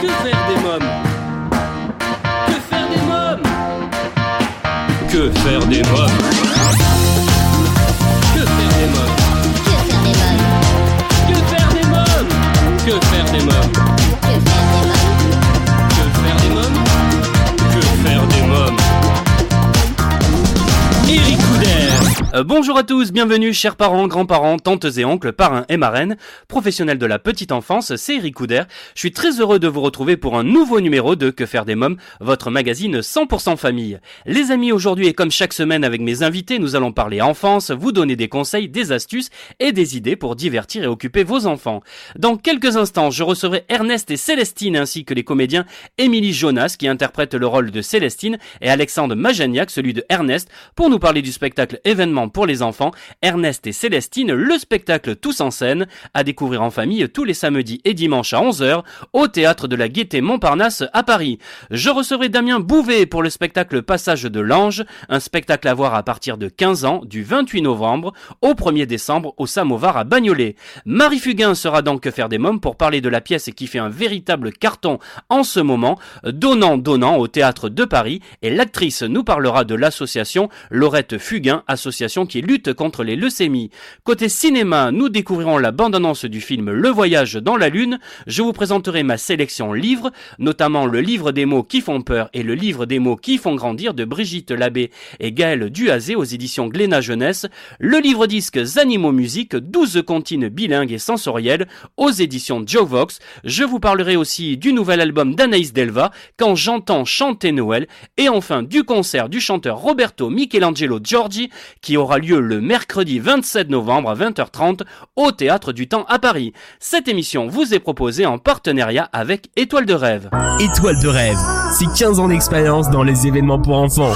Que faire des mômes? Que faire des mômes? Que faire des mômes? Que faire des mômes? Que faire des mômes? Que faire des mômes? Que faire des mômes? Que faire des mômes? Eric Couder. Bonjour à tous, bienvenue chers parents, grands-parents, tantes et oncles, parrains et marraines, professionnels de la petite enfance, c'est Eric Couder. Je suis très heureux de vous retrouver pour un nouveau numéro de Que faire des mômes, votre magazine 100% famille. Les amis, aujourd'hui et comme chaque semaine avec mes invités, nous allons parler enfance, vous donner des conseils, des astuces et des idées pour divertir et occuper vos enfants. Dans quelques instants, je recevrai Ernest et Célestine ainsi que les comédiens Émilie Jonas qui interprètent le rôle de Célestine et Alexandre Majaniak, celui de Ernest, pour nous parler du spectacle événement pour les enfants, Ernest et Célestine, le spectacle Tous en scène, à découvrir en famille tous les samedis et dimanches à 11h au Théâtre de la Gaîté Montparnasse à Paris. Je recevrai Damien Bouvet pour le spectacle Passage de l'Ange, un spectacle à voir à partir de 15 ans du 28 novembre au 1er décembre au Samovar à Bagnolet. Marie Fugain sera dans Que faire des mômes pour parler de la pièce qui fait un véritable carton en ce moment, Donnant au Théâtre de Paris, et l'actrice nous parlera de l'association Laurette Fugain, association qui lutte contre les leucémies. Côté cinéma, nous découvrirons la bande-annonce du film Le Voyage dans la Lune. Je vous présenterai ma sélection livres, notamment le livre des mots qui font peur et le livre des mots qui font grandir de Brigitte Labbé et Gaël Duhazé aux éditions Glénat Jeunesse, le livre-disque Zanimo Musique, 12 comptines bilingues et sensorielles aux éditions Jovox. Je vous parlerai aussi du nouvel album d'Anaïs Delva, Quand j'entends chanter Noël, et enfin du concert du chanteur Roberto Michelangelo Giorgi qui aura lieu le mercredi 27 novembre à 20h30 au Théâtre du Temps à Paris. Cette émission vous est proposée en partenariat avec Étoile de Rêve. Étoile de Rêve, c'est 15 ans d'expérience dans les événements pour enfants.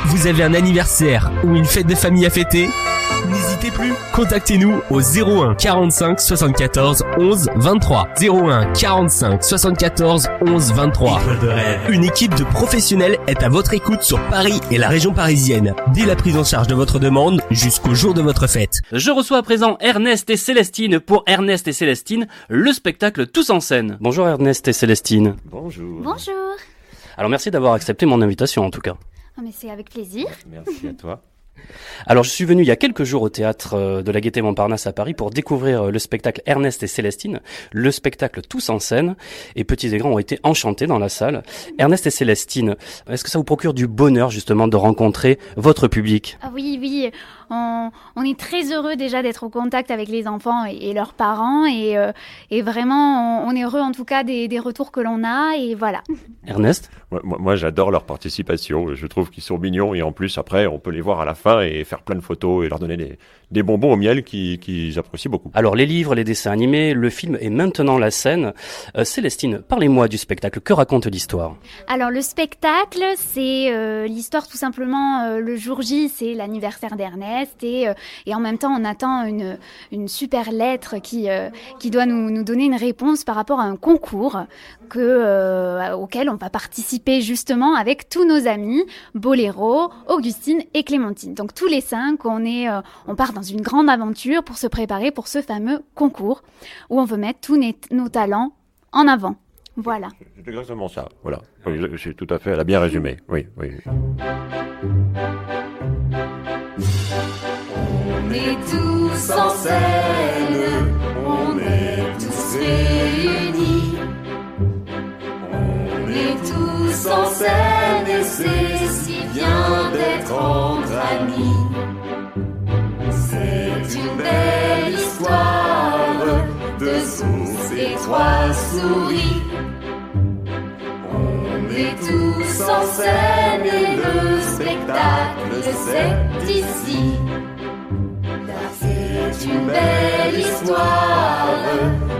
Vous avez un anniversaire ou une fête de famille à fêter ? N'hésitez plus, contactez-nous au 01 45 74 11 23. 01 45 74 11 23. Étoile de Rêve. Une équipe de professionnels est à votre écoute sur Paris et la région parisienne, dès la prise en charge de votre demande jusqu'au jour de votre fête. Je reçois à présent Ernest et Célestine pour Ernest et Célestine, le spectacle Tous en scène. Bonjour Ernest et Célestine. Bonjour. Bonjour. Alors merci d'avoir accepté mon invitation en tout cas. Oh, mais c'est avec plaisir. Merci à toi. Alors je suis venu il y a quelques jours au Théâtre de la Gaîté Montparnasse à Paris pour découvrir le spectacle Ernest et Célestine, le spectacle Tous en scène, et petits et grands ont été enchantés dans la salle. Ernest et Célestine, est-ce que ça vous procure du bonheur justement de rencontrer votre public? Ah oui, on est très heureux déjà d'être au contact avec les enfants et leurs parents et vraiment on est heureux en tout cas des retours que l'on a et voilà. Ernest? Moi j'adore leur participation, je trouve qu'ils sont mignons et en plus après on peut les voir à la fin et faire plein de photos et leur donner des bonbons au miel qu'ils apprécient beaucoup. Alors les livres, les dessins animés, le film et maintenant la scène. Célestine, parlez-moi du spectacle, que raconte l'histoire? Alors le spectacle c'est l'histoire tout simplement, le jour J c'est l'anniversaire d'Ernest et en même temps on attend une super lettre qui doit nous donner une réponse par rapport à un concours auquel on va participer justement avec tous nos amis, Boléro, Augustine et Clémentine. Donc tous les 5, on part dans une grande aventure pour se préparer pour ce fameux concours où on veut mettre tous nos talents en avant. Voilà. C'est exactement ça, voilà. Oui, c'est tout à fait, elle a bien résumé, oui. On est tous en scène, on est tous réunis. On est tous en scène et c'est si bien d'être entre amis. C'est une belle histoire de Source et 3 souris. On est tous en scène et le spectacle c'est ici. C'est une belle histoire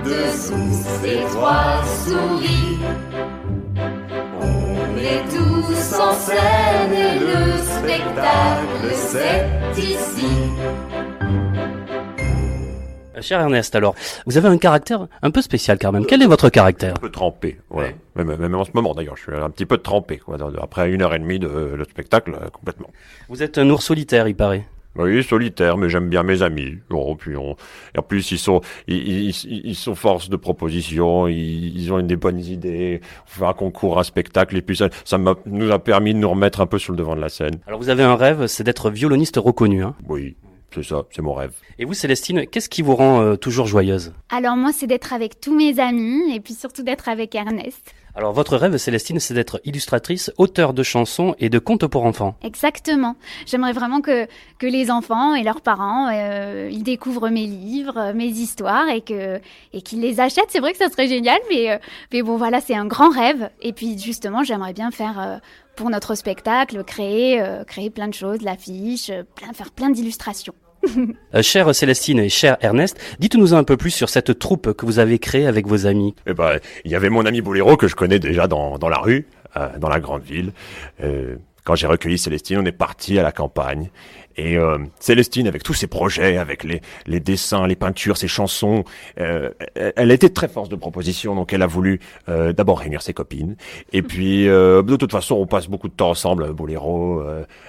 de Source et 3 souris. On est tous en scène et le spectacle c'est ici. Cher Ernest, alors, vous avez un caractère un peu spécial quand même. Quel est votre caractère? Un peu trempé, voilà. Même en ce moment d'ailleurs, je suis un petit peu trempé, quoi. Après 1h30 de le spectacle, complètement. Vous êtes un ours solitaire, il paraît. Oui, solitaire, mais j'aime bien mes amis. Bon, et en plus, ils sont force de proposition, ils ont des bonnes idées. On fait un concours, un spectacle, et puis nous a permis de nous remettre un peu sur le devant de la scène. Alors vous avez un rêve, c'est d'être violoniste reconnu, hein. Oui, c'est ça, c'est mon rêve. Et vous, Célestine, qu'est-ce qui vous rend toujours joyeuse? Alors moi, c'est d'être avec tous mes amis et puis surtout d'être avec Ernest. Alors votre rêve, Célestine, c'est d'être illustratrice, auteure de chansons et de contes pour enfants. Exactement. J'aimerais vraiment que les enfants et leurs parents ils découvrent mes livres, mes histoires et qu'ils les achètent. C'est vrai que ça serait génial, mais bon voilà, c'est un grand rêve. Et puis justement, j'aimerais bien faire pour notre spectacle, créer plein de choses, l'affiche, faire plein d'illustrations. Chère Célestine et cher Ernest, dites-nous un peu plus sur cette troupe que vous avez créée avec vos amis. Eh ben, il y avait mon ami Boléro que je connais déjà dans la rue, dans la grande ville. Quand j'ai recueilli Célestine, on est parti à la campagne. Et Célestine, avec tous ses projets, avec les dessins, les peintures, ses chansons, elle était très force de proposition, donc elle a voulu d'abord réunir ses copines. Et puis, de toute façon, on passe beaucoup de temps ensemble, Boléro,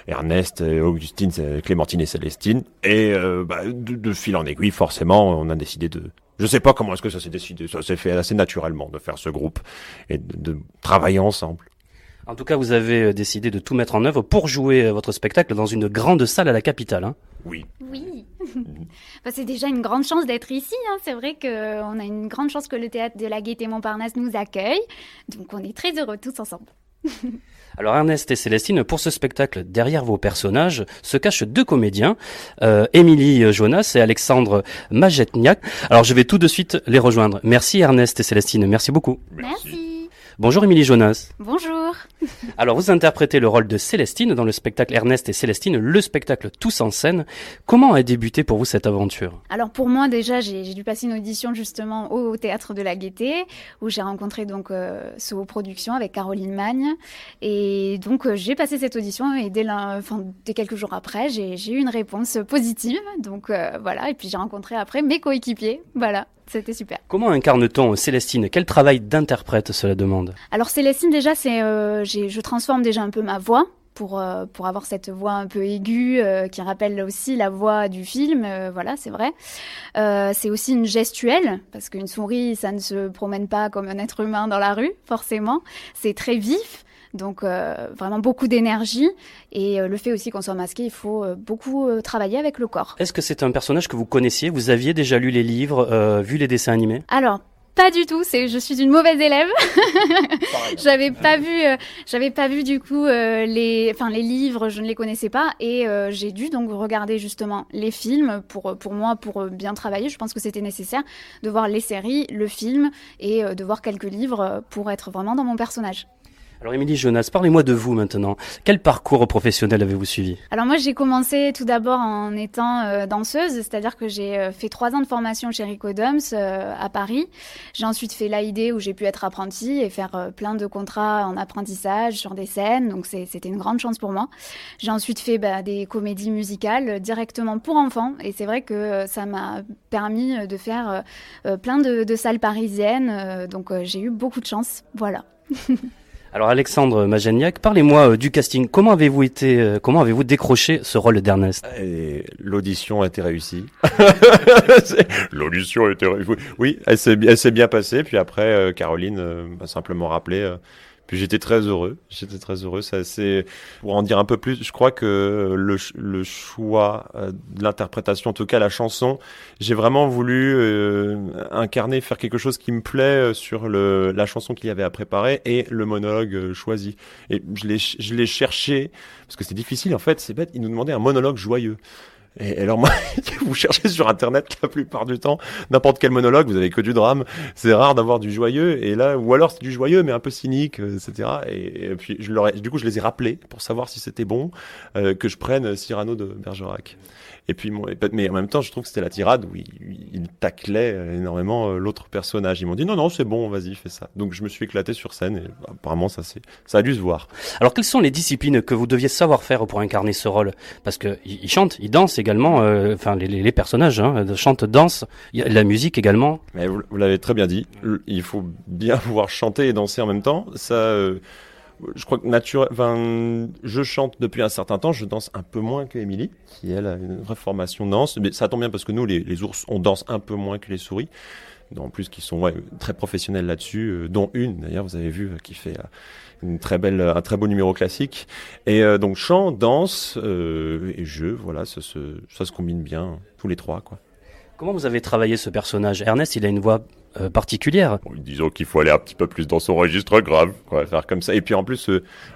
Ernest, Augustine, Clémentine et Célestine. Et de fil en aiguille, forcément, on a décidé de... Je sais pas comment est-ce que ça s'est décidé, ça s'est fait assez naturellement de faire ce groupe et de travailler ensemble. En tout cas, vous avez décidé de tout mettre en œuvre pour jouer votre spectacle dans une grande salle à la capitale, hein. Oui. Oui. C'est déjà une grande chance d'être ici, hein. C'est vrai qu'on a une grande chance que le théâtre de la Gaîté Montparnasse nous accueille. Donc on est très heureux tous ensemble. Alors Ernest et Célestine, pour ce spectacle, derrière vos personnages se cachent deux comédiens, Émilie Jonas et Alexandre Majetniak. Alors je vais tout de suite les rejoindre. Merci Ernest et Célestine, merci beaucoup. Merci. Bonjour Émilie Jonas. Bonjour. Alors vous interprétez le rôle de Célestine dans le spectacle Ernest et Célestine, le spectacle Tous en scène. Comment a débuté pour vous cette aventure? Alors pour moi déjà, j'ai dû passer une audition justement au théâtre de la Gaîté où j'ai rencontré donc SO Productions avec Caroline Magne et donc j'ai passé cette audition et dès quelques jours après, j'ai eu une réponse positive. Donc voilà, et puis j'ai rencontré après mes coéquipiers. Voilà. C'était super. Comment incarne-t-on Célestine? Quel travail d'interprète cela demande? Alors Célestine déjà, je transforme déjà un peu ma voix pour avoir cette voix un peu aiguë qui rappelle aussi la voix du film. Voilà, c'est vrai. C'est aussi une gestuelle parce qu'une souris, ça ne se promène pas comme un être humain dans la rue, forcément. C'est très vif. Donc vraiment beaucoup d'énergie et le fait aussi qu'on soit masqué, il faut beaucoup travailler avec le corps. Est-ce que c'est un personnage que vous connaissiez? Vous aviez déjà lu les livres, vu les dessins animés? Alors pas du tout, je suis une mauvaise élève. J'avais pas vu du coup les livres, je ne les connaissais pas et j'ai dû donc regarder justement les films pour bien travailler. Je pense que c'était nécessaire de voir les séries, le film et de voir quelques livres pour être vraiment dans mon personnage. Alors Émilie Jonas, parlez-moi de vous maintenant. Quel parcours professionnel avez-vous suivi? Alors moi j'ai commencé tout d'abord en étant danseuse, c'est-à-dire que j'ai fait 3 ans de formation chez Rico Doms à Paris. J'ai ensuite fait l'AID où j'ai pu être apprentie et faire plein de contrats en apprentissage sur des scènes, donc c'était une grande chance pour moi. J'ai ensuite fait des comédies musicales directement pour enfants et c'est vrai que ça m'a permis de faire plein de salles parisiennes, donc j'ai eu beaucoup de chance, voilà. Alors Alexandre Majetniak, parlez-moi du casting. Comment avez-vous décroché ce rôle d'Ernest? L'audition a été réussie. L'audition a été réussie. Oui, elle s'est bien passée. Puis après, Caroline m'a simplement rappelé. Puis j'étais très heureux. Ça, c'est pour en dire un peu plus. Je crois que le choix de l'interprétation, en tout cas la chanson, j'ai vraiment voulu incarner, faire quelque chose qui me plaît sur la chanson qu'il y avait à préparer et le monologue choisi. Et je l'ai cherché parce que c'est difficile en fait. C'est bête. Ils nous demandaient un monologue joyeux. Et alors moi, vous cherchez sur internet la plupart du temps n'importe quel monologue, vous avez que du drame. C'est rare d'avoir du joyeux. Et là, ou alors c'est du joyeux mais un peu cynique, etc. Et puis du coup, je les ai rappelés pour savoir si c'était bon que je prenne Cyrano de Bergerac. Et puis, mais en même temps, je trouve que c'était la tirade où il taclait énormément l'autre personnage. Ils m'ont dit non, c'est bon, vas-y, fais ça. Donc je me suis éclaté sur scène et apparemment ça a dû se voir. Alors quelles sont les disciplines que vous deviez savoir faire pour incarner ce rôle? Parce que ils chantent, ils dansent également. Les personnages chantent, dansent. Il y a la musique également. Mais vous l'avez très bien dit. Il faut bien pouvoir chanter et danser en même temps. Ça. je crois que je chante depuis un certain temps, je danse un peu moins que Émilie, qui elle a une vraie formation danse, mais ça tombe bien parce que nous, les ours, on danse un peu moins que les souris, en plus qui sont très professionnels là-dessus, dont une d'ailleurs, vous avez vu, qui fait un très beau numéro classique. Et donc chant, danse et jeu, voilà, ça se combine bien, tous les trois, quoi. Comment vous avez travaillé ce personnage? Ernest, il a une voix particulière. Bon, disons qu'il faut aller un petit peu plus dans son registre grave, quoi, faire comme ça. Et puis en plus,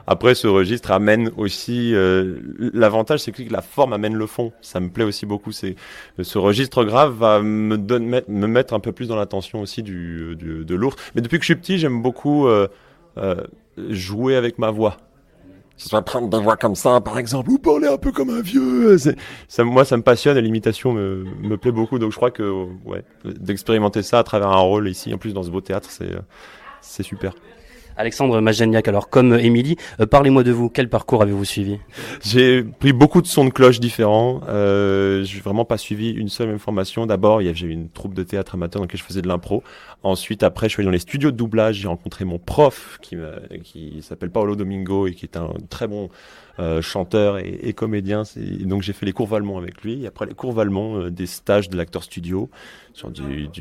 après, ce registre amène aussi l'avantage, c'est que la forme amène le fond. Ça me plaît aussi beaucoup. Ce registre grave va me mettre un peu plus dans l'attention aussi de l'ours. Mais depuis que je suis petit, j'aime beaucoup jouer avec ma voix. Ce soit prendre des voix comme ça, par exemple, ou parler un peu comme un vieux. Moi, ça me passionne et l'imitation me plaît beaucoup. Donc, je crois que d'expérimenter ça à travers un rôle ici, en plus dans ce beau théâtre, c'est super. Alexandre Majeniak, alors comme Émilie, parlez-moi de vous. Quel parcours avez-vous suivi? J'ai pris beaucoup de sons de cloche différents. J'ai vraiment pas suivi une seule même formation. D'abord, j'ai eu une troupe de théâtre amateur dans laquelle je faisais de l'impro. Ensuite, après, je suis allé dans les studios de doublage. J'ai rencontré mon prof qui s'appelle Paolo Domingo et qui est un très bon chanteur et comédien. Et donc, j'ai fait les cours Valmont avec lui. Et après les cours Valmont, des stages de l'acteur studio sur du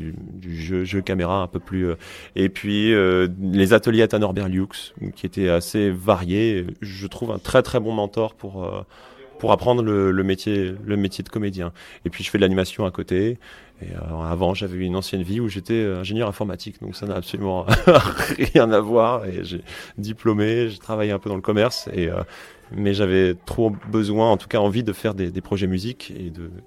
jeu caméra un peu plus. Et puis, les ateliers à Norbert Liux, qui était assez varié. Je trouve un très très bon mentor pour apprendre le métier de comédien. Et puis je fais de l'animation à côté. Et avant, j'avais eu une ancienne vie où j'étais ingénieur informatique, donc ça n'a absolument rien à voir. Et j'ai diplômé, j'ai travaillé un peu dans le commerce, mais j'avais trop besoin, en tout cas envie de faire des projets musique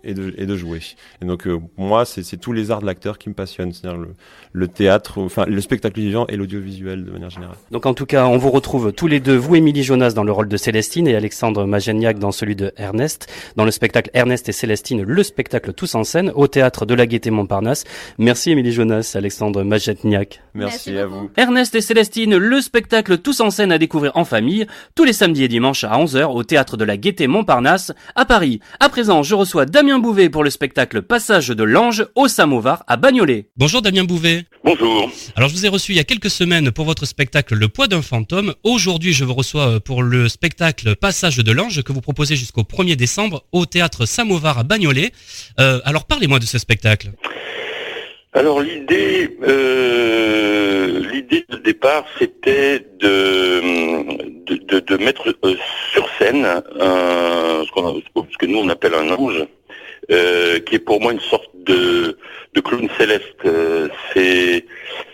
et de jouer. Et donc moi, c'est tous les arts de l'acteur qui me passionnent, c'est-à-dire le théâtre, enfin le spectacle vivant et l'audiovisuel de manière générale. Donc en tout cas, on vous retrouve tous les deux, vous Émilie Jonas dans le rôle de Célestine et Alexandre Majeniak dans celui de Ernest, dans le spectacle Ernest et Célestine, le spectacle tous en scène au théâtre de la Gaîté Montparnasse. Merci Émilie Jonas, Alexandre Majeniak. Merci à vous. Ernest et Célestine, le spectacle tous en scène à découvrir en famille, tous les samedis et dimanches à 11h au théâtre de la Gaîté Montparnasse à Paris. À présent, je reçois Damien Bouvet pour le spectacle Passage de l'Ange au Samovar à Bagnolet. Bonjour Damien Bouvet. Bonjour. Alors je vous ai reçu il y a quelques semaines pour votre spectacle Le poids d'un fantôme. Aujourd'hui, je vous reçois pour le spectacle Passage de l'Ange que vous proposez jusqu'au 1er décembre au théâtre Samovar à Bagnolet. Alors parlez-moi de ce spectacle. Alors l'idée de départ, c'était de mettre sur scène ce que nous on appelle un ange, qui est pour moi une sorte de clown céleste. C'est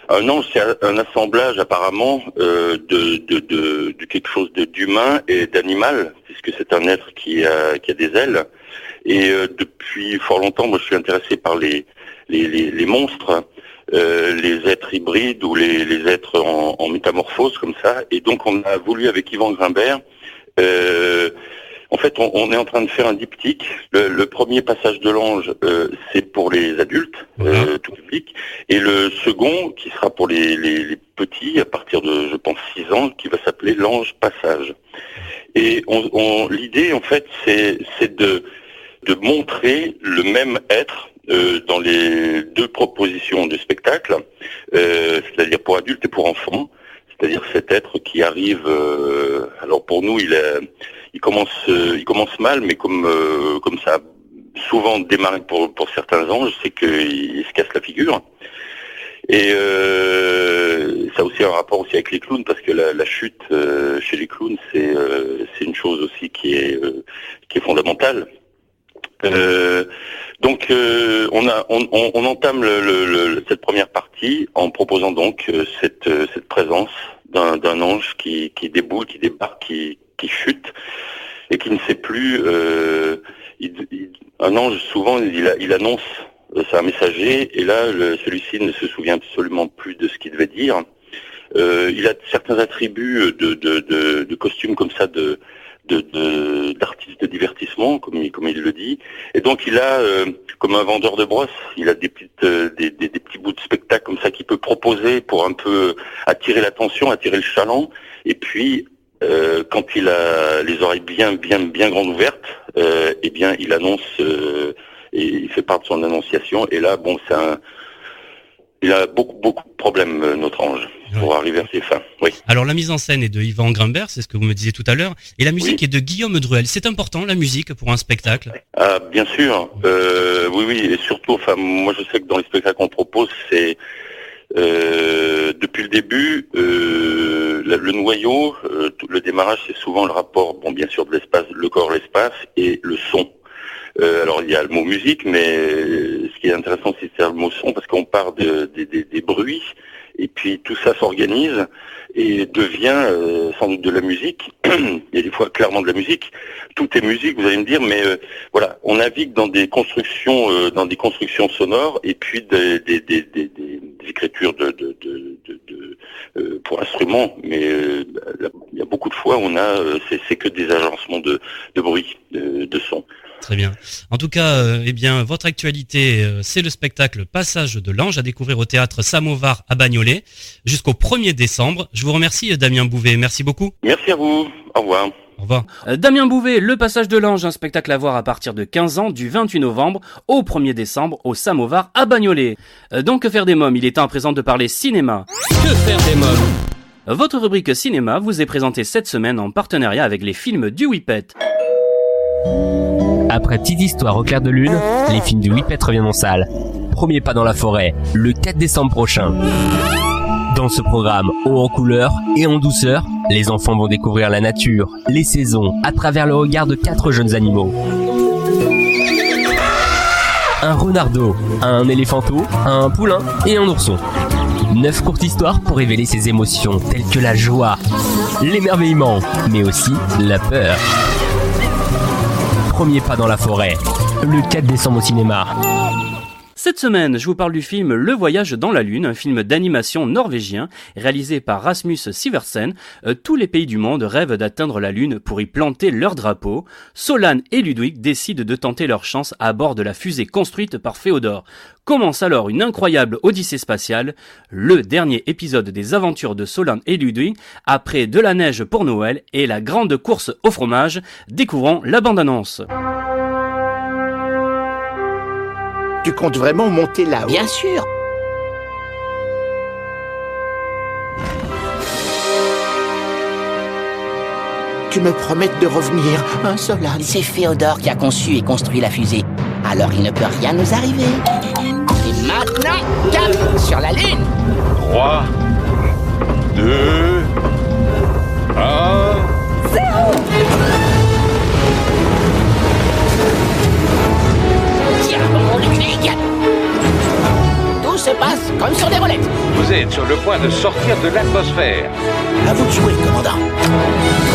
un ange, c'est un assemblage apparemment de quelque chose d'humain et d'animal, puisque c'est un être qui a des ailes. Et depuis fort longtemps, moi je suis intéressé par les monstres, les êtres hybrides ou les êtres en métamorphose comme ça. Et donc on a voulu avec Yvan Grimbert, en fait on est en train de faire un diptyque. Le premier Passage de l'Ange, c'est pour les adultes, tout public, et le second qui sera pour les petits à partir de, je pense, 6 ans, qui va s'appeler l'Ange Passage. Et l'idée en fait c'est de montrer le même être dans les deux propositions de spectacle, c'est-à-dire pour adultes et pour enfants, c'est-à-dire cet être qui arrive. Alors pour nous, il commence mal, mais comme ça a souvent démarré pour certains anges, c'est qu'il se casse la figure. Et ça a aussi un rapport aussi avec les clowns, parce que la chute chez les clowns, c'est une chose aussi qui est fondamentale. Donc on entame cette première partie en proposant donc cette présence d'un ange qui déboule, qui débarque, qui chute et qui ne sait plus. Un ange souvent il annonce, c'est un messager, et là celui-ci ne se souvient absolument plus de ce qu'il devait dire. Il a certains attributs de costumes comme ça, d'artiste de divertissement, comme il le dit, et donc il a comme un vendeur de brosses, il a des petits bouts de spectacle comme ça qu'il peut proposer pour un peu attirer l'attention, attirer le chaland, et puis quand il a les oreilles bien grandes ouvertes, eh bien il annonce et il fait part de son annonciation, et là bon Il a beaucoup de problèmes, notre ange, pour arriver à ses fins. Oui. Alors la mise en scène est de Yvan Grimbert, c'est ce que vous me disiez tout à l'heure, et la musique est de Guillaume Druel. C'est important la musique pour un spectacle? Ah, bien sûr. Oui, et surtout, moi je sais que dans les spectacles qu'on propose, c'est depuis le début, le noyau, le démarrage, c'est souvent le rapport, bien sûr, de l'espace, le corps, l'espace et le son. Alors il y a le mot musique, mais ce qui est intéressant, c'est le mot son, parce qu'on part des bruits, et puis tout ça s'organise et devient sans doute de la musique. Il y a des fois clairement de la musique. Tout est musique, vous allez me dire, mais voilà, on navigue dans des constructions sonores, et puis des écritures pour instruments. Mais il y a beaucoup de fois où c'est que des agencements de bruit, de son. Très bien. En tout cas, votre actualité, c'est le spectacle Passage de l'Ange à découvrir au théâtre Samovar à Bagnolet jusqu'au 1er décembre. Je vous remercie, Damien Bouvet. Merci beaucoup. Merci à vous. Au revoir. Au revoir. Damien Bouvet, Le Passage de l'Ange, un spectacle à voir à partir de 15 ans du 28 novembre au 1er décembre au Samovar à Bagnolet. Donc, Que faire des mômes, il est temps à présent de parler cinéma. Que faire des mômes? Votre rubrique cinéma vous est présentée cette semaine en partenariat avec les films du Whippet. Après Petite Histoire au clair de lune, les films du Whippet reviennent en salle. Premier pas dans la forêt, le 4 décembre prochain. Dans ce programme haut en couleur et en douceur, les enfants vont découvrir la nature, les saisons, à travers le regard de 4 jeunes animaux. Un renardeau, un éléphanteau, un poulain et un ourson. 9 courtes histoires pour révéler ses émotions telles que la joie, l'émerveillement, mais aussi la peur. Premier pas dans la forêt, le 4 décembre au cinéma. Cette semaine, je vous parle du film Le Voyage dans la Lune, un film d'animation norvégien réalisé par Rasmus Sivertsen. Tous les pays du monde rêvent d'atteindre la Lune pour y planter leur drapeau. Solan et Ludwig décident de tenter leur chance à bord de la fusée construite par Féodor. Commence alors une incroyable odyssée spatiale, le dernier épisode des aventures de Solan et Ludwig, après de la neige pour Noël et la grande course au fromage. Découvrons la bande-annonce. Tu comptes vraiment monter là-haut? Bien sûr. Tu me promets de revenir, hein, Solan? C'est Féodor qui a conçu et construit la fusée. Alors il ne peut rien nous arriver. Et maintenant, cap sur la Lune. 3, 2, 1... Tiens bon, Ludwig. Tout se passe comme sur des roulettes. Vous êtes sur le point de sortir de l'atmosphère. À vous de jouer, commandant.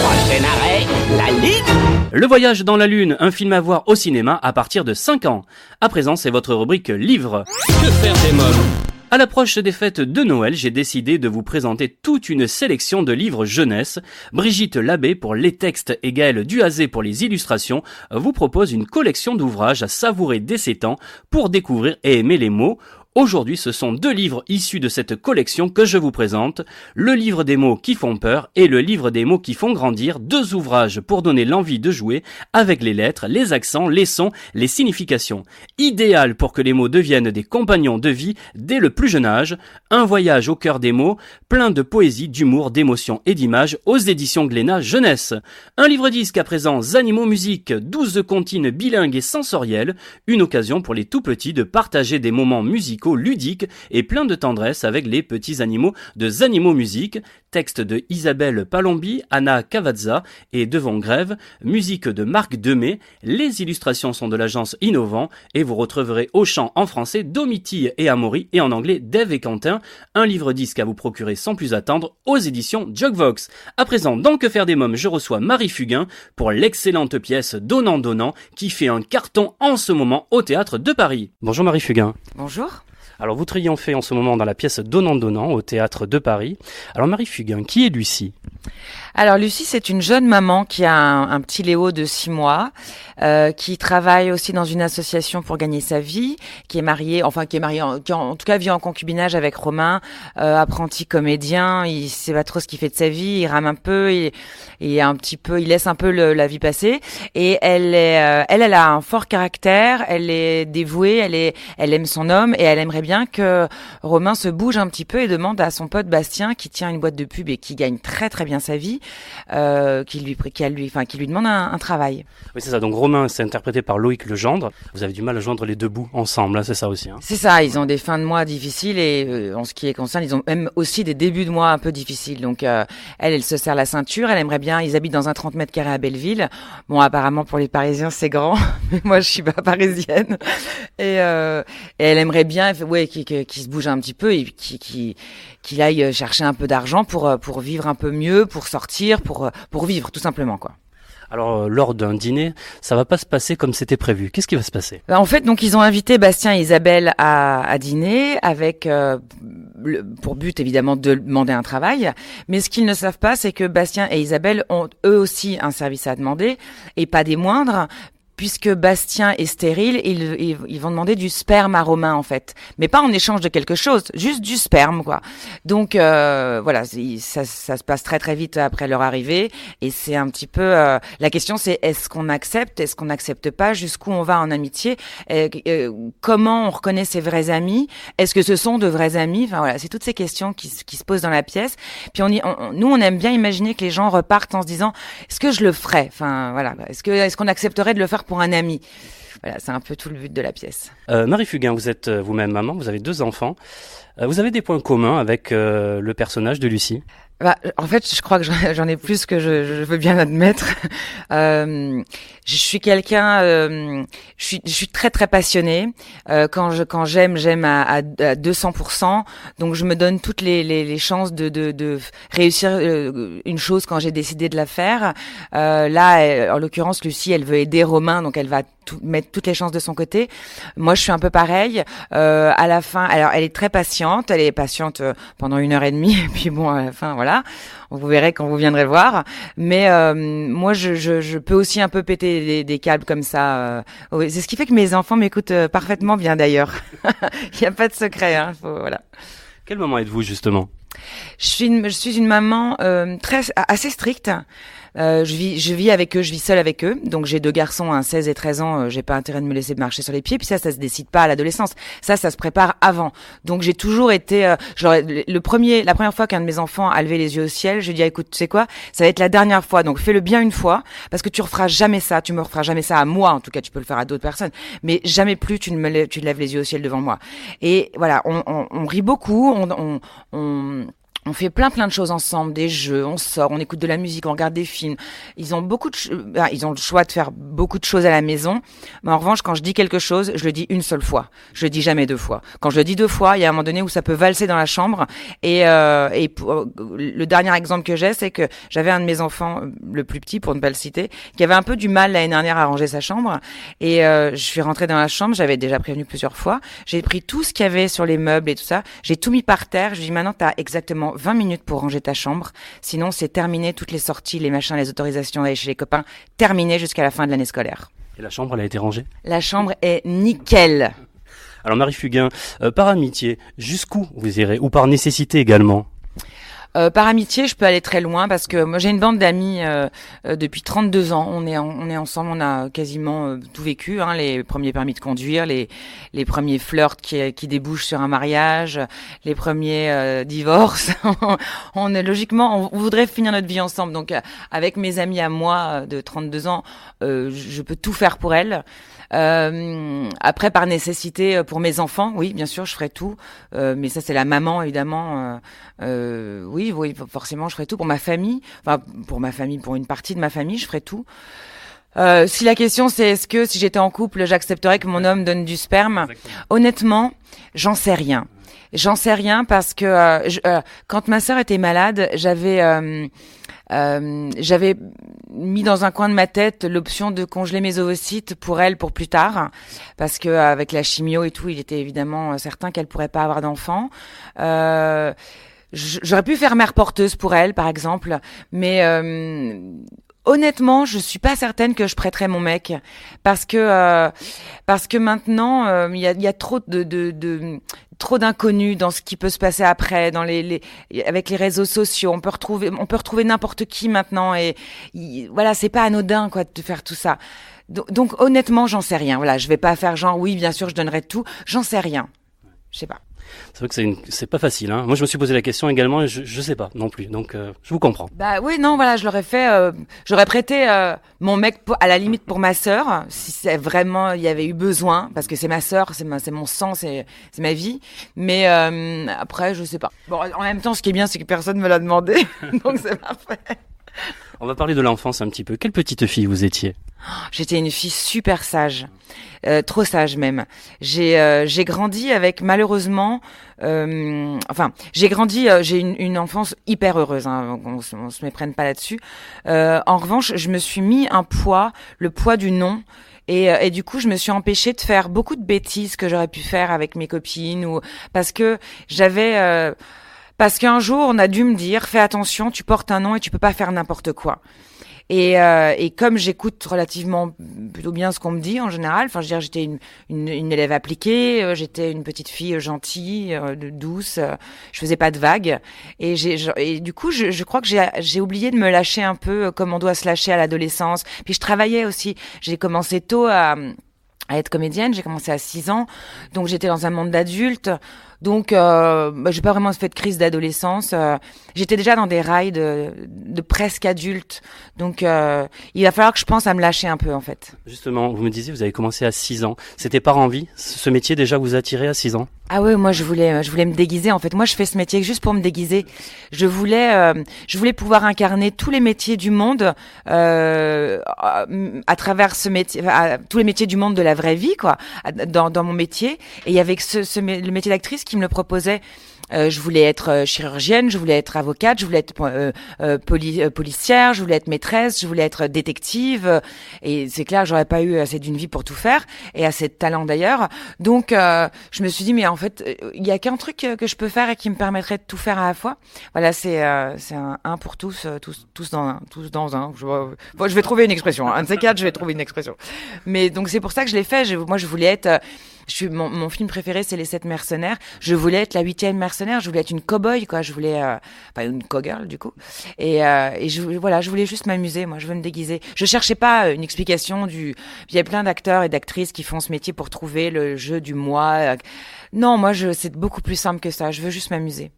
Prochain arrêt, la Lune. Le Voyage dans la Lune, un film à voir au cinéma à partir de 5 ans. À présent, c'est votre rubrique livre. Que faire des mômes? À l'approche des fêtes de Noël, j'ai décidé de vous présenter toute une sélection de livres jeunesse. Brigitte Labbé pour les textes et Gaël Duhazé pour les illustrations vous propose une collection d'ouvrages à savourer dès 7 ans pour découvrir et aimer les mots. Aujourd'hui, ce sont 2 livres issus de cette collection que je vous présente. Le livre des mots qui font peur et le livre des mots qui font grandir. 2 ouvrages pour donner l'envie de jouer avec les lettres, les accents, les sons, les significations. Idéal pour que les mots deviennent des compagnons de vie dès le plus jeune âge. Un voyage au cœur des mots, plein de poésie, d'humour, d'émotion et d'images aux éditions Glénat Jeunesse. Un livre-disque à présent, Zanimo Musique, 12 comptines bilingues et sensorielles. Une occasion pour les tout petits de partager des moments musicaux ludique et plein de tendresse avec les petits animaux de Zanimo Musique. Texte de Isabelle Palombi, Anna Cavazza et Devon Grève. Musique de Marc Demey. Les illustrations sont de l'agence Innovant et vous retrouverez au chant en français Domitille et Amaury et en anglais Dave et Quentin. Un livre-disque à vous procurer sans plus attendre aux éditions Jugvox. À présent, dans Que faire des mômes, je reçois Marie Fugain pour l'excellente pièce Donnant Donnant qui fait un carton en ce moment au Théâtre de Paris. Bonjour Marie Fugain. Bonjour. Alors vous triomphez en ce moment dans la pièce Donnant Donnant au Théâtre de Paris. Alors Marie Fugain, qui est Lucie ? Alors Lucie, c'est une jeune maman qui a un petit Léo de 6 mois, qui travaille aussi dans une association pour gagner sa vie, qui en tout cas vit en concubinage avec Romain, apprenti comédien. Il sait pas trop ce qu'il fait de sa vie, il rame un peu, il laisse un peu la vie passer. Et elle a un fort caractère, elle est dévouée, elle aime son homme et elle aimerait bien que Romain se bouge un petit peu et demande à son pote Bastien, qui tient une boîte de pub et qui gagne très très bien sa vie, qui lui demande un travail. Oui, c'est ça. Donc Romain, c'est interprété par Loïc Legendre. Vous avez du mal à joindre les deux bouts ensemble, hein, c'est ça aussi. Hein. C'est ça, ils ont des fins de mois difficiles et en ce qui est concerne, ils ont même aussi des débuts de mois un peu difficiles. Donc elle se serre la ceinture, elle aimerait bien, ils habitent dans un 30 mètres carrés à Belleville. Bon, apparemment pour les Parisiens c'est grand, mais moi je suis pas parisienne. Et elle aimerait bien qu'il se bouge un petit peu et qu'il aille chercher un peu d'argent pour vivre un peu mieux, pour sortir, pour vivre tout simplement quoi. Alors, lors d'un dîner, ça va pas se passer comme c'était prévu. Qu'est-ce qui va se passer ? En fait, donc ils ont invité Bastien et Isabelle à dîner avec pour but évidemment de demander un travail. Mais ce qu'ils ne savent pas, c'est que Bastien et Isabelle ont eux aussi un service à demander et pas des moindres. Puisque Bastien est stérile, ils vont demander du sperme à Romain en fait, mais pas en échange de quelque chose, juste du sperme quoi. Donc voilà, ça se passe très très vite après leur arrivée et c'est un petit peu la question, c'est est-ce qu'on n'accepte pas, jusqu'où on va en amitié, comment on reconnaît ses vrais amis, est-ce que ce sont de vrais amis, enfin voilà, c'est toutes ces questions qui se posent dans la pièce. Puis nous on aime bien imaginer que les gens repartent en se disant est-ce que je le ferais, enfin voilà, est-ce qu'on accepterait de le faire pour un ami. Voilà, c'est un peu tout le but de la pièce. Marie Fugain, vous êtes vous-même maman, vous avez 2 enfants. Vous avez des points communs avec le personnage de Lucie ? En fait, je crois que j'en ai plus que je veux bien admettre. Je suis quelqu'un, je suis très très passionnée. Quand j'aime à 200%. Donc je me donne toutes les chances de réussir une chose quand j'ai décidé de la faire. Là, en l'occurrence, Lucie, elle veut aider Romain, donc elle va mettre toutes les chances de son côté. Moi, je suis un peu pareil. À la fin, alors elle est très patiente. Elle est patiente pendant 1h30. Et puis bon, à la fin, voilà. Vous verrez quand vous viendrez voir. Mais moi, je peux aussi un peu péter des câbles comme ça. Oui, c'est ce qui fait que mes enfants m'écoutent parfaitement bien d'ailleurs. Il n'y a pas de secret. Hein, voilà. Quelle maman êtes-vous justement ? Je suis une maman assez stricte. Je vis avec eux, je vis seule avec eux. Donc j'ai 2 garçons, 16 et 13 ans, j'ai pas intérêt de me laisser marcher sur les pieds. Puis ça se décide pas à l'adolescence. Ça se prépare avant. Donc j'ai toujours été la première fois qu'un de mes enfants a levé les yeux au ciel, je lui ai dit écoute, tu sais quoi, ça va être la dernière fois. Donc fais-le bien une fois parce que tu referas jamais ça, tu me referas jamais ça à moi. En tout cas, tu peux le faire à d'autres personnes, mais jamais plus tu lèves les yeux au ciel devant moi. Et voilà, on rit beaucoup, on fait plein de choses ensemble, des jeux, on sort, on écoute de la musique, on regarde des films. Ils ont ils ont le choix de faire beaucoup de choses à la maison. Mais en revanche, quand je dis quelque chose, je le dis une seule fois. Je le dis jamais 2 fois. Quand je le dis 2 fois, il y a un moment donné où ça peut valser dans la chambre. Et le dernier exemple que j'ai, c'est que j'avais un de mes enfants, le plus petit pour ne pas le citer, qui avait un peu du mal l'année dernière à ranger sa chambre. Et je suis rentrée dans la chambre, j'avais déjà prévenu plusieurs fois. J'ai pris tout ce qu'il y avait sur les meubles et tout ça. J'ai tout mis par terre. Je lui ai dit maintenant, t'as exactement 20 minutes pour ranger ta chambre. Sinon, c'est terminé, toutes les sorties, les machins, les autorisations d'aller chez les copains, terminé jusqu'à la fin de l'année scolaire. Et la chambre, elle a été rangée ? La chambre est nickel. Alors Marie Fugain, par amitié, jusqu'où vous irez ? Ou par nécessité également ? Par amitié, je peux aller très loin parce que moi j'ai une bande d'amis depuis 32 ans. On est ensemble, on a quasiment tout vécu. Hein, les premiers permis de conduire, les premiers flirts qui débouchent sur un mariage, les premiers divorces. Logiquement, on voudrait finir notre vie ensemble. Donc avec mes amis à moi de 32 ans, je peux tout faire pour elles. Après par nécessité pour mes enfants, oui bien sûr je ferai tout, mais ça c'est la maman évidemment, oui forcément je ferai tout pour ma famille, pour une partie de ma famille je ferai tout. Si la question c'est est-ce que si j'étais en couple j'accepterais que mon homme donne du sperme, exactement. Honnêtement j'en sais rien parce que quand ma sœur était malade j'avais mis dans un coin de ma tête l'option de congeler mes ovocytes pour elle pour plus tard parce que avec la chimio et tout il était évidemment certain qu'elle pourrait pas avoir d'enfant. J'aurais pu faire mère porteuse pour elle, par exemple, mais honnêtement, je suis pas certaine que je prêterais mon mec parce que maintenant il y a trop trop d'inconnus dans ce qui peut se passer après, avec les réseaux sociaux. On peut retrouver n'importe qui maintenant et voilà, c'est pas anodin quoi de faire tout ça. Donc honnêtement, j'en sais rien. Voilà, je vais pas faire genre oui, bien sûr, je donnerai tout. J'en sais rien. Je sais pas. C'est vrai que c'est pas facile, hein. Moi, je me suis posé la question également et je sais pas non plus. Donc, je vous comprends. Bah oui, non, voilà, je l'aurais fait. J'aurais prêté mon mec à la limite pour ma sœur, si c'est vraiment il y avait eu besoin, parce que c'est ma sœur, c'est mon sang, c'est ma vie. Mais après, je sais pas. Bon, en même temps, ce qui est bien, c'est que personne me l'a demandé, donc c'est parfait. On va parler de l'enfance un petit peu. Quelle petite fille vous étiez? J'étais une fille super sage, trop sage même. J'ai grandi avec malheureusement, j'ai une enfance hyper heureuse. Hein, on se méprenne pas là-dessus. En revanche, je me suis mis le poids du non. Et du coup, je me suis empêchée de faire beaucoup de bêtises que j'aurais pu faire avec mes copines parce qu'un jour, on a dû me dire, fais attention, tu portes un nom et tu peux pas faire n'importe quoi. Et comme j'écoute relativement plutôt bien ce qu'on me dit en général, enfin, je veux dire, j'étais une élève appliquée, j'étais une petite fille gentille, douce, je faisais pas de vagues. Et du coup, je crois que j'ai oublié de me lâcher un peu comme on doit se lâcher à l'adolescence. Puis je travaillais aussi. J'ai commencé tôt à être comédienne, j'ai commencé à 6 ans, donc j'étais dans un monde d'adultes, donc j'ai pas vraiment fait de crise d'adolescence, j'étais déjà dans des rails de presque adulte, donc il va falloir que je pense à me lâcher un peu en fait. Justement, vous me disiez, vous avez commencé à 6 ans, c'était par envie, ce métier déjà vous attirait à 6 ans? Ah ouais, moi je voulais me déguiser en fait. Moi je fais ce métier juste pour me déguiser. Je voulais pouvoir incarner tous les métiers du monde à travers ce métier, tous les métiers du monde de la vraie vie quoi, dans mon métier. Et il y avait le métier d'actrice qui me le proposait. Je voulais être chirurgienne, je voulais être avocate, je voulais être policière, je voulais être maîtresse, je voulais être détective. Et c'est clair, j'aurais pas eu assez d'une vie pour tout faire et assez de talent d'ailleurs. Donc, je me suis dit, mais en fait, il y a qu'un truc que je peux faire et qui me permettrait de tout faire à la fois. Voilà, c'est un pour tous dans un. Je vais trouver une expression. Un de ces quatre, je vais trouver une expression. Mais donc c'est pour ça que je l'ai fait. Moi, je voulais être. Mon film préféré, c'est Les 7 mercenaires. Je voulais être la 8e mercenaire. Je voulais être une cow-boy, quoi. Je voulais, une cowgirl, du coup. Et je voulais juste m'amuser. Moi, je veux me déguiser. Je cherchais pas une explication il y a plein d'acteurs et d'actrices qui font ce métier pour trouver le jeu du moi. Non, moi, c'est beaucoup plus simple que ça. Je veux juste m'amuser.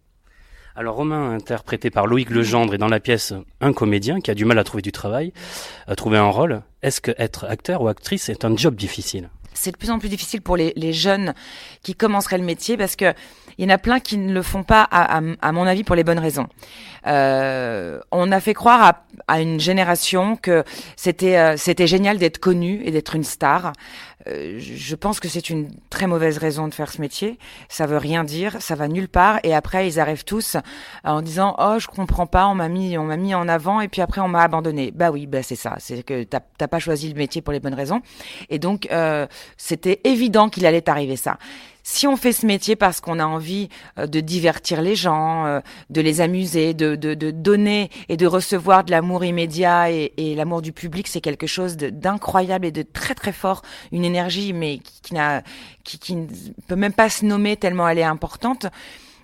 Alors Romain, interprété par Loïc Legendre, est dans la pièce un comédien qui a du mal à trouver du travail, à trouver un rôle. Est-ce que être acteur ou actrice est un job difficile? C'est de plus en plus difficile pour les jeunes qui commenceraient le métier parce que il y en a plein qui ne le font pas, à mon avis, pour les bonnes raisons. On a fait croire à une génération que c'était génial d'être connu et d'être une star. Je pense que c'est une très mauvaise raison de faire ce métier. Ça veut rien dire, ça va nulle part. Et après, ils arrivent tous en disant « Oh, je comprends pas, on m'a mis en avant et puis après on m'a abandonné. » Bah oui, c'est ça. C'est que t'as pas choisi le métier pour les bonnes raisons. Et donc, c'était évident qu'il allait t'arriver ça. Si on fait ce métier parce qu'on a envie de divertir les gens, de les amuser, de donner et de recevoir de l'amour immédiat et l'amour du public, c'est quelque chose d'incroyable et de très très fort, une énergie mais qui ne peut même pas se nommer tellement elle est importante.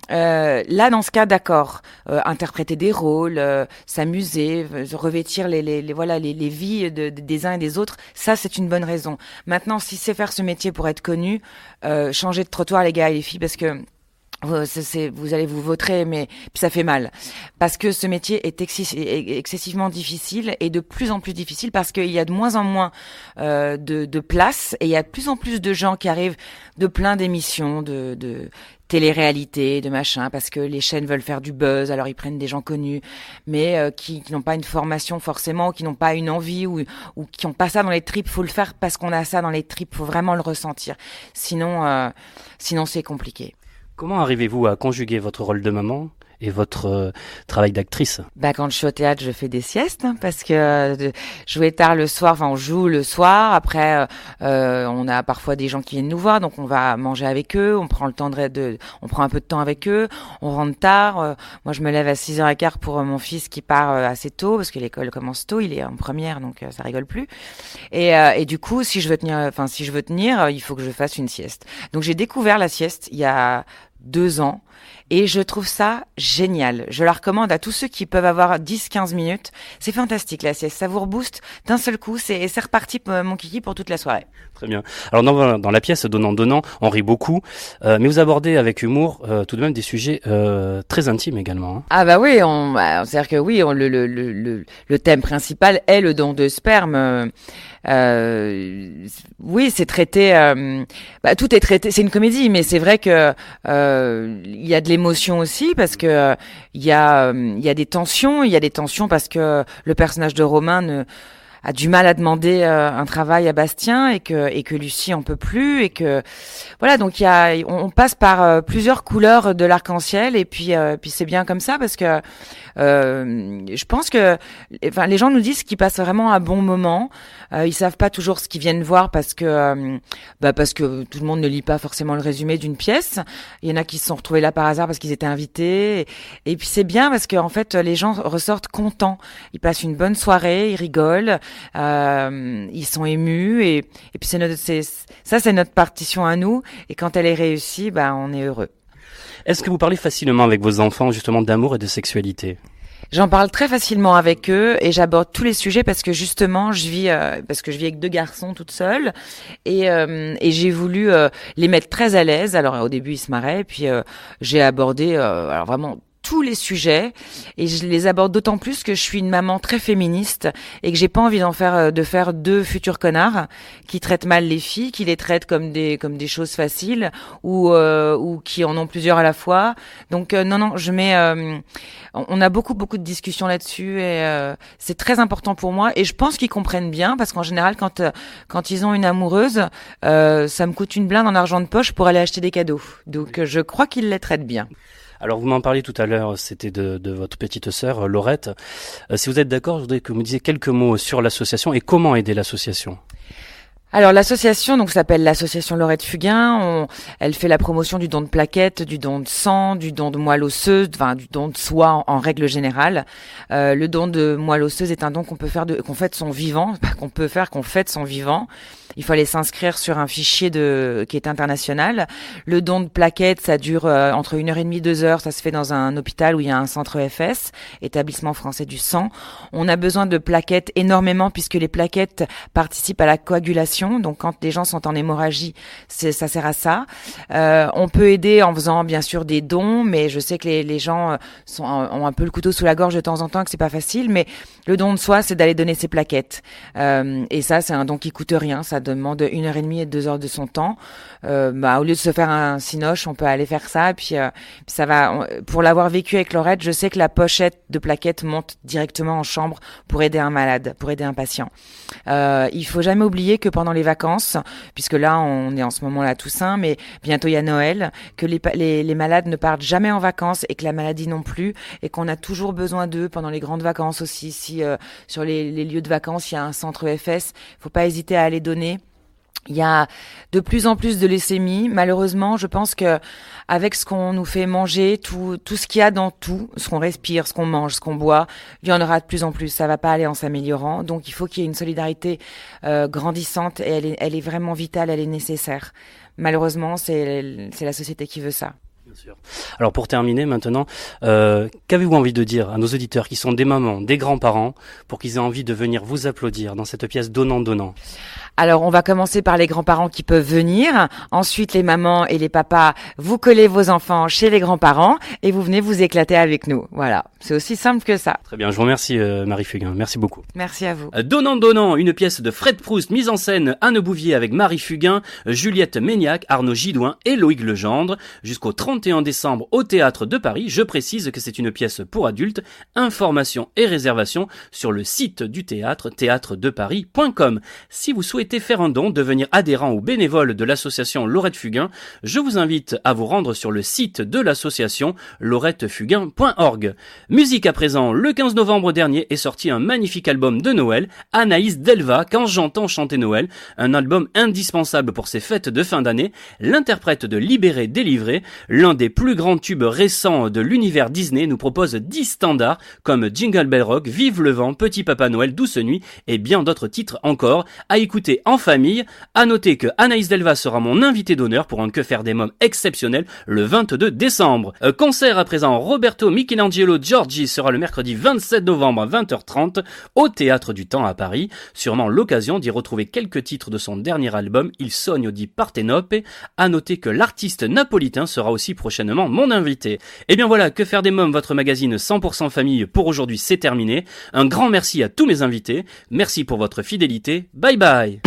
Là, dans ce cas, d'accord, interpréter des rôles, s'amuser, revêtir les vies des uns et des autres, ça c'est une bonne raison. Maintenant, si c'est faire ce métier pour être connu, changez de trottoir les gars et les filles parce que vous allez vous vautrer, mais puis ça fait mal parce que ce métier est excessivement difficile et de plus en plus difficile parce qu'il y a de moins en moins de place et il y a de plus en plus de gens qui arrivent de plein d'émissions de télé-réalité, de machin, parce que les chaînes veulent faire du buzz, alors ils prennent des gens connus, mais qui n'ont pas une formation forcément, qui n'ont pas une envie ou qui n'ont pas ça dans les tripes. Faut le faire parce qu'on a ça dans les tripes, faut vraiment le ressentir. Sinon c'est compliqué. Comment arrivez-vous à conjuguer votre rôle de maman et votre travail d'actrice? Quand je suis au théâtre, je fais des siestes parce que jouer tard le soir, enfin on joue le soir. Après, on a parfois des gens qui viennent nous voir, donc on va manger avec eux, on prend le temps on prend un peu de temps avec eux, on rentre tard. Moi, je me lève à 6h15 pour mon fils qui part assez tôt parce que l'école commence tôt, il est en première, donc ça rigole plus. Et du coup, si je veux tenir, il faut que je fasse une sieste. Donc j'ai découvert la sieste il y a 2 ans et je trouve ça génial. Je la recommande à tous ceux qui peuvent avoir 10-15 minutes. C'est fantastique la sieste, ça vous rebooste d'un seul coup, c'est reparti mon kiki pour toute la soirée. Très bien. Alors dans la pièce Donnant, on rit beaucoup, mais vous abordez avec humour tout de même des sujets très intimes également. Ah bah oui, c'est-à-dire que oui, le thème principal est le don de sperme. Oui, c'est traité. Tout est traité. C'est une comédie, mais c'est vrai que il y a de l'émotion aussi parce que il y a des tensions. Il y a des tensions parce que le personnage de Romain a du mal à demander un travail à Bastien et que Lucie en peut plus et que voilà, donc on passe par plusieurs couleurs de l'arc-en-ciel et puis c'est bien comme ça parce que je pense que les gens nous disent qu'ils passent vraiment un bon moment. Ils savent pas toujours ce qu'ils viennent voir parce que tout le monde ne lit pas forcément le résumé d'une pièce. Il y en a qui se sont retrouvés là par hasard parce qu'ils étaient invités et puis c'est bien parce que en fait les gens ressortent contents. Ils passent une bonne soirée, ils rigolent. Ils sont émus et puis c'est notre partition à nous et quand elle est réussie, on est heureux. Est-ce que vous parlez facilement avec vos enfants justement d'amour et de sexualité? J'en parle très facilement avec eux et j'aborde tous les sujets parce que justement je vis avec 2 garçons toute seule et j'ai voulu les mettre très à l'aise. Alors au début ils se marraient et puis j'ai abordé alors vraiment tous les sujets et je les aborde d'autant plus que je suis une maman très féministe et que j'ai pas envie de faire 2 futurs connards qui traitent mal les filles, qui les traitent comme des choses faciles ou qui en ont plusieurs à la fois. Donc non, on a beaucoup de discussions là-dessus et c'est très important pour moi et je pense qu'ils comprennent bien parce qu'en général quand ils ont une amoureuse, ça me coûte une blinde en argent de poche pour aller acheter des cadeaux. Donc je crois qu'ils les traitent bien. Alors vous m'en parliez tout à l'heure, c'était de votre petite sœur Laurette. Si vous êtes d'accord, je voudrais que vous me disiez quelques mots sur l'association et comment aider l'association. Alors l'association s'appelle l'association Laurette Fugain. Elle fait la promotion du don de plaquettes, du don de sang, du don de moelle osseuse, du don de soi en règle générale. Le don de moelle osseuse est un don qu'on peut faire qu'on fait de son vivant, qu'on fait de son vivant. Il faut aller s'inscrire sur un fichier qui est international. Le don de plaquettes, ça dure entre 1h30 et 2h. Ça se fait dans un hôpital où il y a un centre EFS, établissement français du sang. On a besoin de plaquettes énormément puisque les plaquettes participent à la coagulation. Donc quand les gens sont en hémorragie, ça sert à ça. On peut aider en faisant bien sûr des dons, mais je sais que les gens ont un peu le couteau sous la gorge de temps en temps, que c'est pas facile. Mais le don de soi, c'est d'aller donner ses plaquettes. Et ça, c'est un don qui coûte rien. Ça demande 1h30 et 2h de son temps. Au lieu de se faire un cinoche, on peut aller faire ça. Et puis ça va. Pour l'avoir vécu avec Laurette, je sais que la pochette de plaquettes monte directement en chambre pour aider un malade, pour aider un patient. Il faut jamais oublier que pendant les vacances, puisque là on est en ce moment là Toussaint, mais bientôt il y a Noël, que les malades ne partent jamais en vacances et que la maladie non plus, et qu'on a toujours besoin d'eux pendant les grandes vacances aussi. Si sur les lieux de vacances il y a un centre EFS, faut pas hésiter à aller donner. Il y a de plus en plus de leucémie. Malheureusement, je pense que avec ce qu'on nous fait manger, tout ce qu'il y a dans tout, ce qu'on respire, ce qu'on mange, ce qu'on boit, il y en aura de plus en plus. Ça va pas aller en s'améliorant. Donc, il faut qu'il y ait une solidarité grandissante et elle est vraiment vitale, elle est nécessaire. Malheureusement, c'est la société qui veut ça. Bien sûr. Alors pour terminer maintenant, qu'avez-vous envie de dire à nos auditeurs qui sont des mamans, des grands-parents, pour qu'ils aient envie de venir vous applaudir dans cette pièce Donnant. Alors, on va commencer par les grands-parents qui peuvent venir. Ensuite, les mamans et les papas, vous collez vos enfants chez les grands-parents et vous venez vous éclater avec nous. Voilà, c'est aussi simple que ça. Très bien, je vous remercie Marie Fugain, merci beaucoup. Merci à vous. Donnant, une pièce de Fred Proust mise en scène Anne Bouvier avec Marie Fugain, Juliette Méniac, Arnaud Gidouin et Loïc Legendre, jusqu'au 31 décembre au Théâtre de Paris. Je précise que c'est une pièce pour adultes. Informations et réservations sur le site du théâtre, théâtredeparis.com. Si vous souhaitez souhaitez faire un don, devenir adhérent ou bénévole de l'association Laurette Fugain, je vous invite à vous rendre sur le site de l'association laurettefugain.org. Musique à présent, le 15 novembre dernier est sorti un magnifique album de Noël, Anaïs Delva, Quand j'entends chanter Noël, un album indispensable pour ces fêtes de fin d'année, l'interprète de Libéré, délivré, l'un des plus grands tubes récents de l'univers Disney, nous propose 10 standards comme Jingle Bell Rock, Vive le vent, Petit Papa Noël, Douce nuit et bien d'autres titres encore à écouter en famille. À noter que Anaïs Delva sera mon invité d'honneur pour un Que faire des mômes exceptionnel le 22 décembre. Concert à présent, Roberto Michelangelo Giorgi sera le mercredi 27 novembre à 20h30 au Théâtre du Temps à Paris. Sûrement l'occasion d'y retrouver quelques titres de son dernier album, Il Sogno di Partenope. À noter que l'artiste napolitain sera aussi prochainement mon invité. Et bien voilà, Que faire des mômes, votre magazine 100% famille pour aujourd'hui, c'est terminé. Un grand merci à tous mes invités. Merci pour votre fidélité. Bye bye.